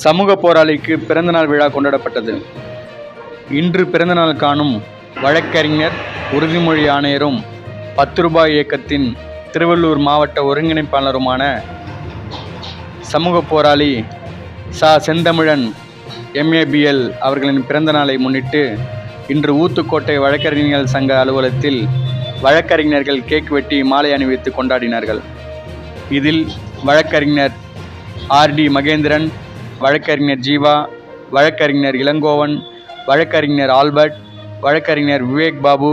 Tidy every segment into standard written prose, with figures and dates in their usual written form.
சமூக போராளிக்கு பிறந்தநாள் விழா கொண்டாடப்பட்டது. இன்று பிறந்தநாள் காணும் வழக்கறிஞர், உறுதிமொழி ஆணையரும் 10 ரூபாய் இயக்கத்தின் திருவள்ளூர் மாவட்ட ஒருங்கிணைப்பாளருமான சமூக போராளி செந்தமிழன் MABL அவர்களின் பிறந்த நாளை முன்னிட்டு இன்று ஊத்துக்கோட்டை வழக்கறிஞர்கள் சங்க அலுவலகத்தில் வழக்கறிஞர்கள் கேக் வெட்டி மாலை அணிவித்து கொண்டாடினார்கள். இதில் வழக்கறிஞர் RD மகேந்திரன், வழக்கறிஞர் ஜீவா, வழக்கறிஞர் இளங்கோவன், வழக்கறிஞர் ஆல்பர்ட், வழக்கறிஞர் விவேக் பாபு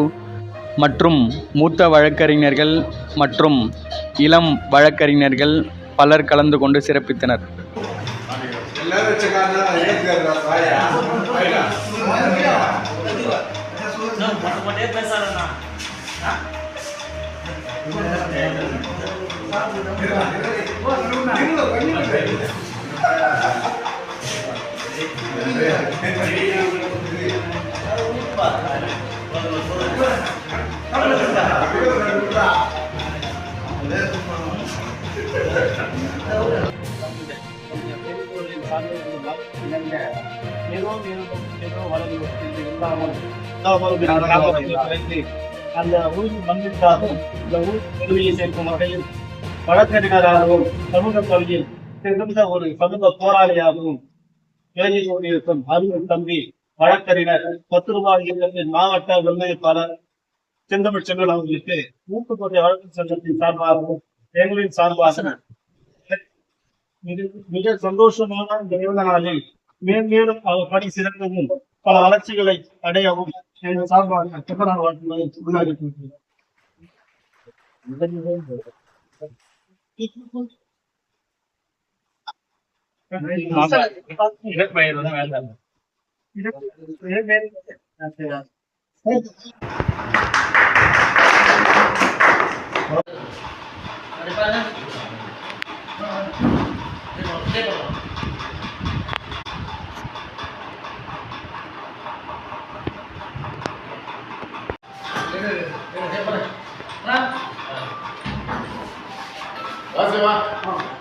மற்றும் மூத்த வழக்கறிஞர்கள் மற்றும் இளம் வழக்கறிஞர்கள் பலர் கலந்து கொண்டு சிறப்பித்தனர். அந்த ஊர் மண்ணிற்காகவும் இந்த ஊர் பெருமையை சேர்க்கும் வகையில் வழக்கறிஞராகவும் சமூக பகுதியில் சிறந்த ஒரு சமூக போராளியாகவும் விலகி கொண்டிருக்கும் அருள் தம்பி வழக்கறிஞர் 10 ரூபாய் இயக்கத்தின் மாவட்ட ஒருங்கிணைப்பாளர் செந்தமிழ் செல்வன் அவர்களுக்கு ஊத்துக்கோட்டை வழக்கு சங்கத்தின் சார்பாகவும் எங்களின் சார்பாக மிக சந்தோஷமான இந்த நிறுவன நாளில் மேன்மேலும் அவர் பணி சிறக்கவும் பல வளர்ச்சிகளை அடையவும் எங்கள் சார்பாக பிறந்தநாள் வாழ்த்துக்களை உள்ளாகியிருக்கிறோம். Gracias.